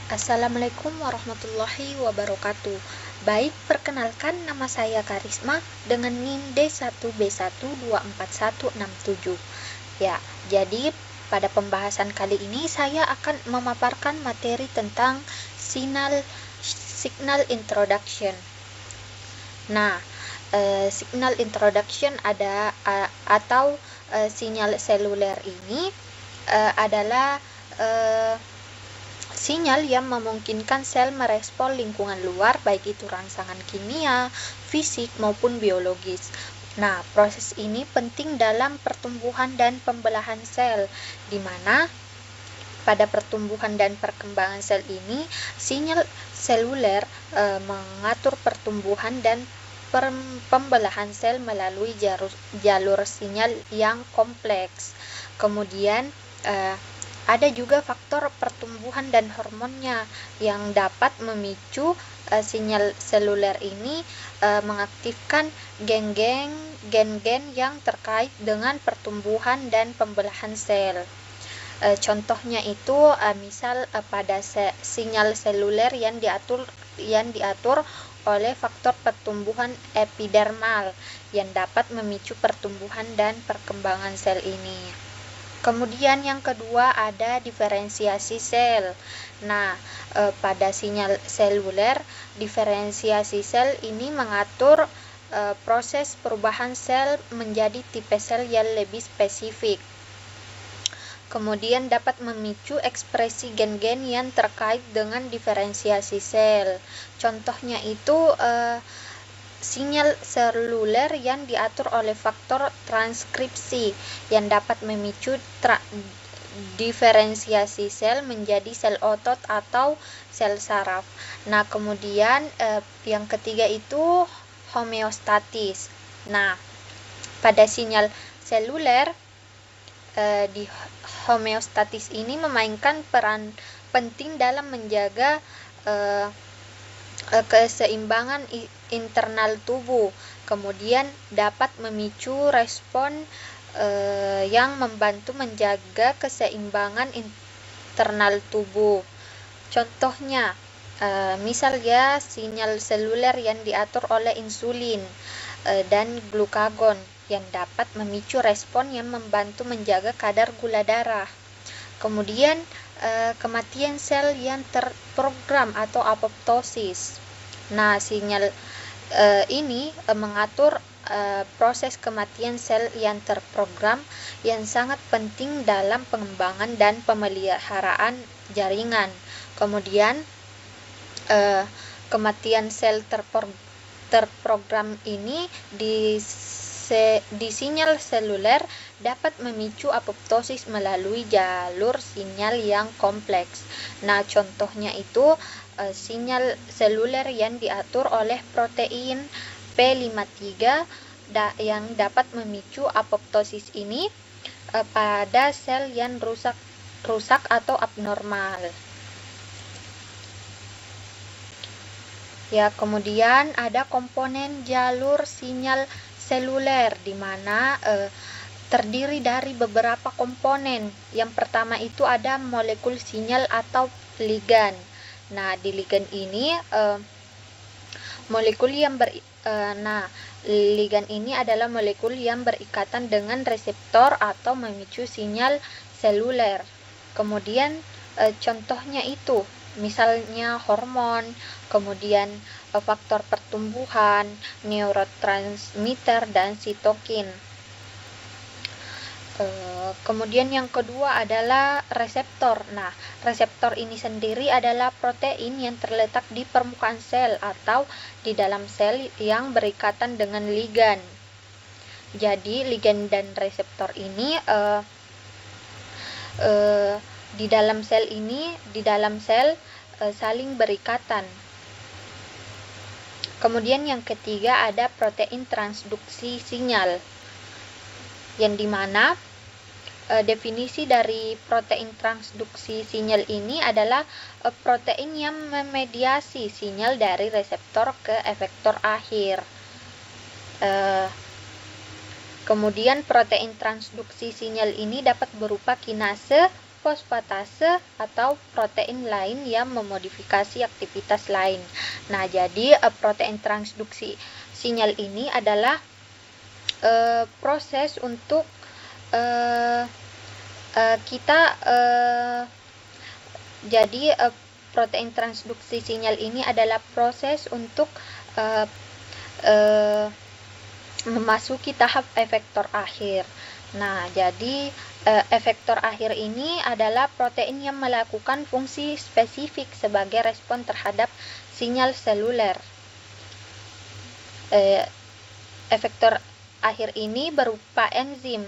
Assalamualaikum warahmatullahi wabarakatuh. Baik, perkenalkan nama saya Karisma dengan NIM D1B1241167. Ya, jadi pada pembahasan kali ini saya akan memaparkan materi tentang signal introduction. Nah, signal introduction atau sinyal seluler ini adalah sinyal yang memungkinkan sel merespon lingkungan luar, baik itu rangsangan kimia, fisik, maupun biologis. Nah, proses ini penting dalam pertumbuhan dan pembelahan sel, di mana pada pertumbuhan dan perkembangan sel ini, sinyal seluler mengatur pertumbuhan dan pembelahan sel melalui jalur sinyal yang kompleks. Kemudian ada juga faktor pertumbuhan dan hormonnya yang dapat memicu sinyal seluler ini mengaktifkan gen-gen yang terkait dengan pertumbuhan dan pembelahan sel. Contohnya itu misal pada sinyal seluler yang diatur oleh faktor pertumbuhan epidermal yang dapat memicu pertumbuhan dan perkembangan sel ini. Kemudian yang kedua ada diferensiasi sel. Nah, pada sinyal seluler, diferensiasi sel ini mengatur proses perubahan sel menjadi tipe sel yang lebih spesifik. Kemudian dapat memicu ekspresi gen-gen yang terkait dengan diferensiasi sel. Contohnya itu sinyal seluler yang diatur oleh faktor transkripsi yang dapat memicu diferensiasi sel menjadi sel otot atau sel saraf. Nah, kemudian yang ketiga itu homeostatis. Nah, pada sinyal seluler di homeostatis ini memainkan peran penting dalam menjaga keseimbangan internal tubuh, kemudian dapat memicu respon yang membantu menjaga keseimbangan internal tubuh. Contohnya, misalnya sinyal seluler yang diatur oleh insulin dan glukagon yang dapat memicu respon yang membantu menjaga kadar gula darah. Kemudian kematian sel yang terprogram atau apoptosis. Nah, sinyal ini mengatur proses kematian sel yang terprogram yang sangat penting dalam pengembangan dan pemeliharaan jaringan. Kemudian kematian sel terprogram ini di sinyal seluler dapat memicu apoptosis melalui jalur sinyal yang kompleks. Nah, contohnya itu sinyal seluler yang diatur oleh protein P53 yang dapat memicu apoptosis ini pada sel yang rusak atau abnormal. Ya, kemudian ada komponen jalur sinyal seluler di mana terdiri dari beberapa komponen. Yang pertama itu ada molekul sinyal atau ligan. Nah, di ligan ini ligan ini adalah molekul yang berikatan dengan reseptor atau memicu sinyal seluler. Kemudian contohnya itu misalnya hormon, kemudian faktor pertumbuhan, neurotransmitter, dan sitokin. Kemudian yang kedua adalah reseptor. Nah, reseptor ini sendiri adalah protein yang terletak di permukaan sel atau di dalam sel yang berikatan dengan ligan. Jadi, ligan dan reseptor ini di dalam sel saling berikatan. Kemudian yang ketiga ada protein transduksi sinyal, yang dimana definisi dari protein transduksi sinyal ini adalah protein yang memediasi sinyal dari reseptor ke efektor akhir. Kemudian protein transduksi sinyal ini dapat berupa kinase, fosfatase atau protein lain yang memodifikasi aktivitas lain. Nah, jadi protein transduksi sinyal ini adalah proses untuk protein transduksi sinyal ini adalah proses untuk memasuki tahap efektor akhir. Nah, jadi efektor akhir ini adalah protein yang melakukan fungsi spesifik sebagai respon terhadap sinyal seluler. Efektor akhir ini berupa enzim,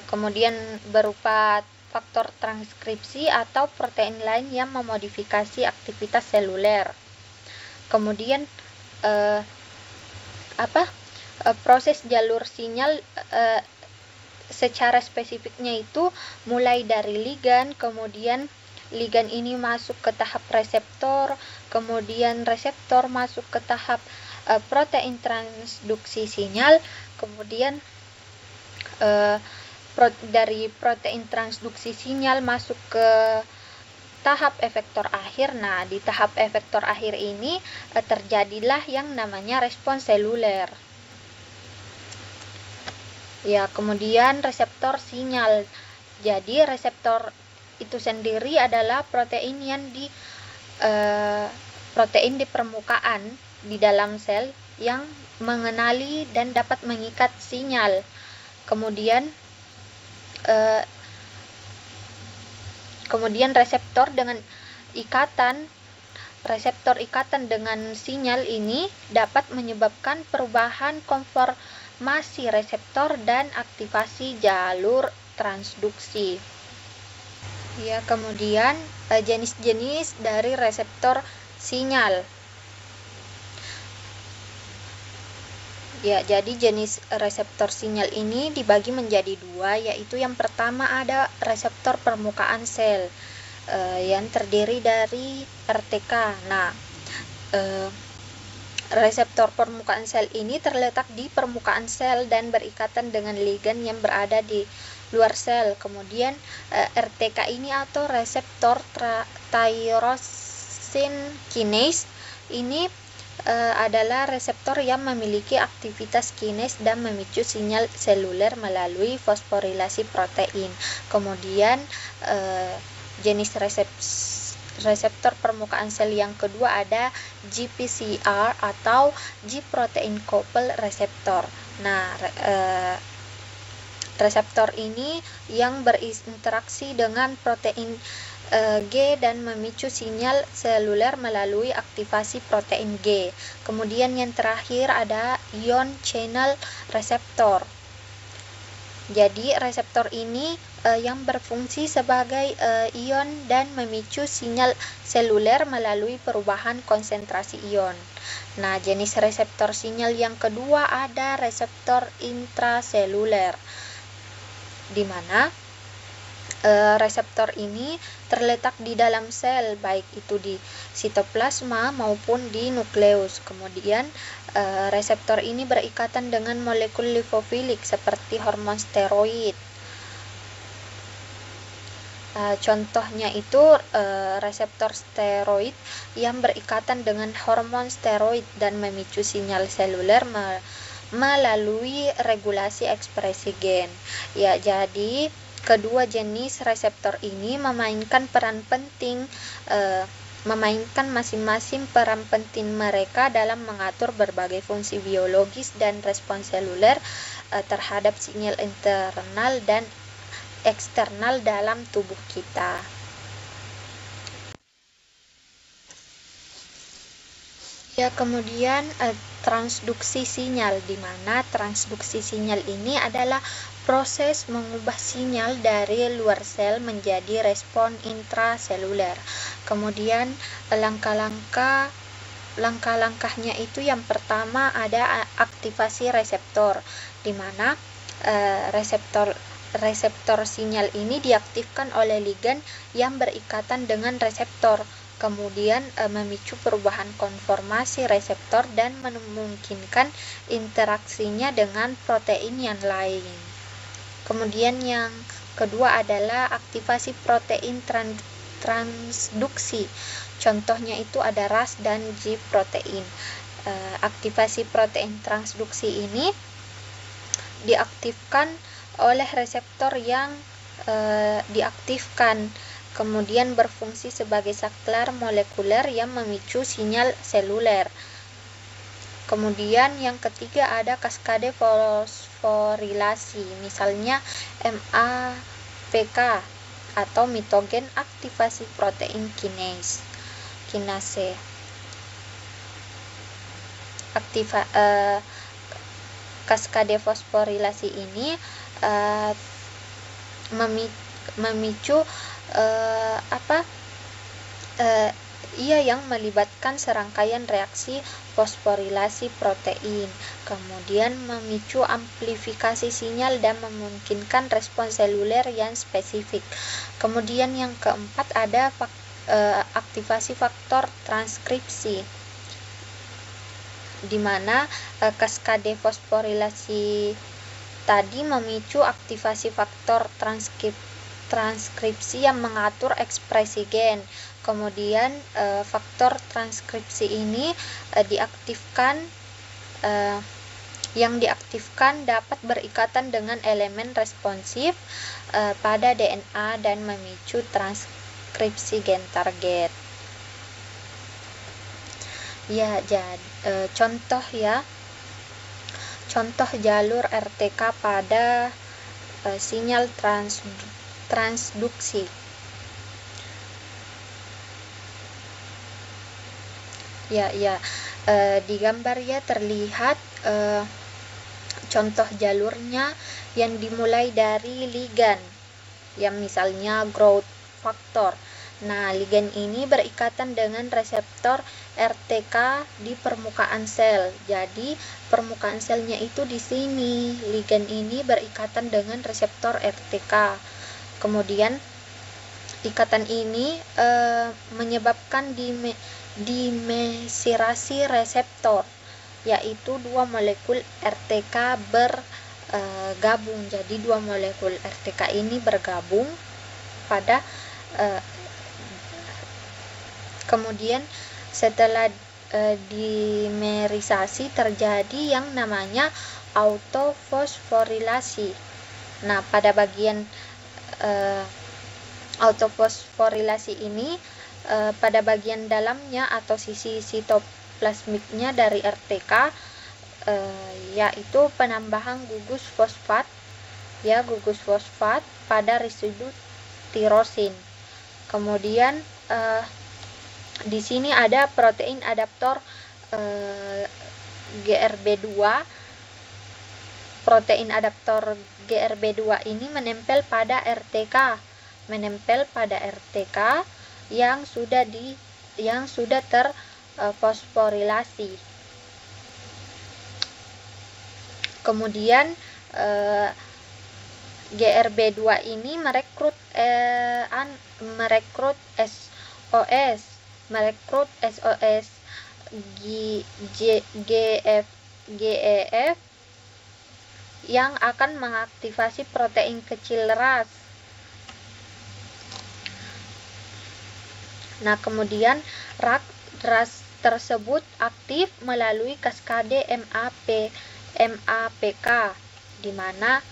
kemudian berupa faktor transkripsi atau protein lain yang memodifikasi aktivitas seluler. Kemudian proses jalur sinyal secara spesifiknya itu mulai dari ligan, kemudian ligan ini masuk ke tahap reseptor, kemudian reseptor masuk ke tahap protein transduksi sinyal, kemudian dari protein transduksi sinyal masuk ke tahap efektor akhir. Nah, di tahap efektor akhir ini terjadilah yang namanya respons seluler. Ya, kemudian reseptor sinyal. Jadi reseptor itu sendiri adalah protein yang protein di permukaan di dalam sel yang mengenali dan dapat mengikat sinyal. Kemudian reseptor ikatan dengan sinyal ini dapat menyebabkan perubahan konformasi reseptor dan aktivasi jalur transduksi. Ya, kemudian jenis-jenis dari reseptor sinyal. Ya, jadi jenis reseptor sinyal ini dibagi menjadi dua, yaitu yang pertama ada reseptor permukaan sel yang terdiri dari RTK. Nah, reseptor permukaan sel ini terletak di permukaan sel dan berikatan dengan ligan yang berada di luar sel. Kemudian RTK ini atau reseptor tyrosine kinase ini adalah reseptor yang memiliki aktivitas kinase dan memicu sinyal seluler melalui fosforilasi protein. Kemudian jenis reseptor permukaan sel yang kedua ada GPCR atau G-protein coupled receptor. Nah, reseptor ini yang berinteraksi dengan protein G dan memicu sinyal seluler melalui aktivasi protein G. Kemudian yang terakhir ada ion channel receptor. Jadi reseptor ini yang berfungsi sebagai ion dan memicu sinyal seluler melalui perubahan konsentrasi ion. Nah, jenis reseptor sinyal yang kedua ada reseptor intraseluler, di mana reseptor ini terletak di dalam sel, baik itu di sitoplasma maupun di nukleus. Kemudian reseptor ini berikatan dengan molekul lipofilik seperti hormon steroid. Contohnya itu reseptor steroid yang berikatan dengan hormon steroid dan memicu sinyal seluler melalui regulasi ekspresi gen. Ya, jadi kedua jenis reseptor ini memainkan masing-masing peran penting mereka dalam mengatur berbagai fungsi biologis dan respons seluler terhadap sinyal internal dan eksternal dalam tubuh kita. Ya, kemudian transduksi sinyal, di mana transduksi sinyal ini adalah proses mengubah sinyal dari luar sel menjadi respon intraseluler. Kemudian langkah-langkahnya itu yang pertama ada aktivasi reseptor, di mana reseptor sinyal ini diaktifkan oleh ligan yang berikatan dengan reseptor. Kemudian memicu perubahan konformasi reseptor dan memungkinkan interaksinya dengan protein yang lain. Kemudian yang kedua adalah aktivasi protein transduksi. Contohnya itu ada RAS dan G protein. Aktivasi protein transduksi ini diaktifkan oleh reseptor yang diaktifkan, kemudian berfungsi sebagai saklar molekuler yang memicu sinyal seluler. Kemudian yang ketiga ada kaskade fosforilasi, misalnya MAPK atau mitogen aktivasi protein kinase. Kaskade fosforilasi ini memicu yang melibatkan serangkaian reaksi fosforilasi protein, kemudian memicu amplifikasi sinyal dan memungkinkan respons seluler yang spesifik. Kemudian yang keempat ada aktivasi faktor transkripsi, di mana kaskade fosforilasi tadi memicu aktivasi faktor transkripsi yang mengatur ekspresi gen. Kemudian faktor transkripsi ini yang diaktifkan dapat berikatan dengan elemen responsif pada DNA dan memicu transkripsi gen target. Ya, jadi contoh jalur RTK pada sinyal transduksi. Di gambar ya terlihat contoh jalurnya yang dimulai dari ligan, yang misalnya growth factor. Nah, ligan ini berikatan dengan reseptor RTK di permukaan sel. Jadi, permukaan selnya itu di sini. Ligan ini berikatan dengan reseptor RTK. Kemudian, ikatan ini menyebabkan dimesirasi reseptor, yaitu dua molekul RTK bergabung. Jadi, dua molekul RTK ini bergabung pada kemudian setelah dimerisasi terjadi yang namanya autofosforilasi. Nah, pada bagian autofosforilasi ini pada bagian dalamnya atau sisi sitoplasmiknya dari RTK yaitu penambahan gugus fosfat pada residu tirosin. Kemudian di sini ada protein adaptor GRB2. Protein adaptor GRB2 ini menempel pada RTK yang sudah terfosforilasi. Kemudian GRB2 ini merekrut SOS GEF yang akan mengaktifasi protein kecil RAS. Nah, kemudian RAS tersebut aktif melalui kaskade MAPK, di mana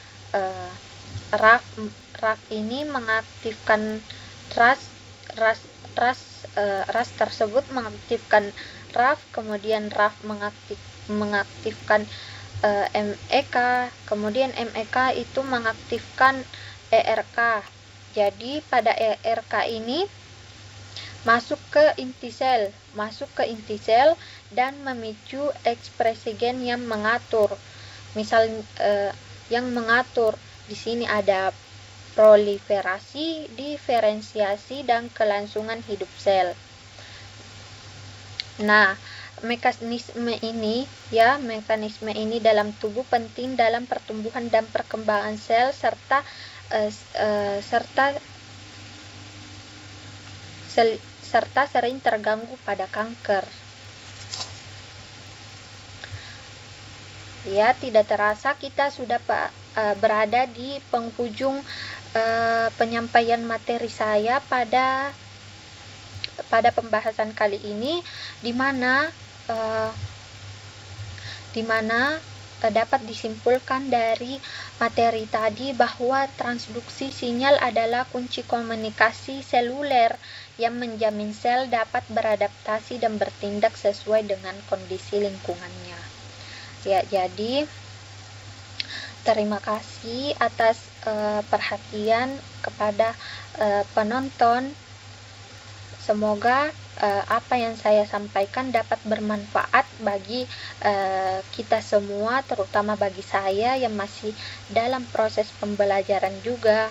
RAF ini mengaktifkan RAS tersebut mengaktifkan RAF, kemudian RAF mengaktifkan MEK, kemudian MEK itu mengaktifkan ERK. Jadi pada ERK ini masuk ke inti sel dan memicu ekspresi gen yang mengatur. Yang mengatur di sini ada proliferasi, diferensiasi, dan kelangsungan hidup sel. Nah, mekanisme ini dalam tubuh penting dalam pertumbuhan dan perkembangan sel serta sering terganggu pada kanker. Ya, tidak terasa kita sudah berada di penghujung penyampaian materi saya pada pembahasan kali ini, di mana dapat disimpulkan dari materi tadi bahwa transduksi sinyal adalah kunci komunikasi seluler yang menjamin sel dapat beradaptasi dan bertindak sesuai dengan kondisi lingkungannya. Ya, jadi terima kasih atas perhatian kepada penonton. Semoga apa yang saya sampaikan dapat bermanfaat bagi kita semua, terutama bagi saya yang masih dalam proses pembelajaran juga.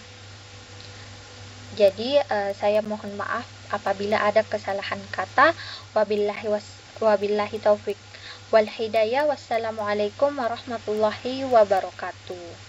Jadi saya mohon maaf apabila ada kesalahan kata. Wabillahi taufik wal hidayah. Wassalamualaikum warahmatullahi wabarakatuh.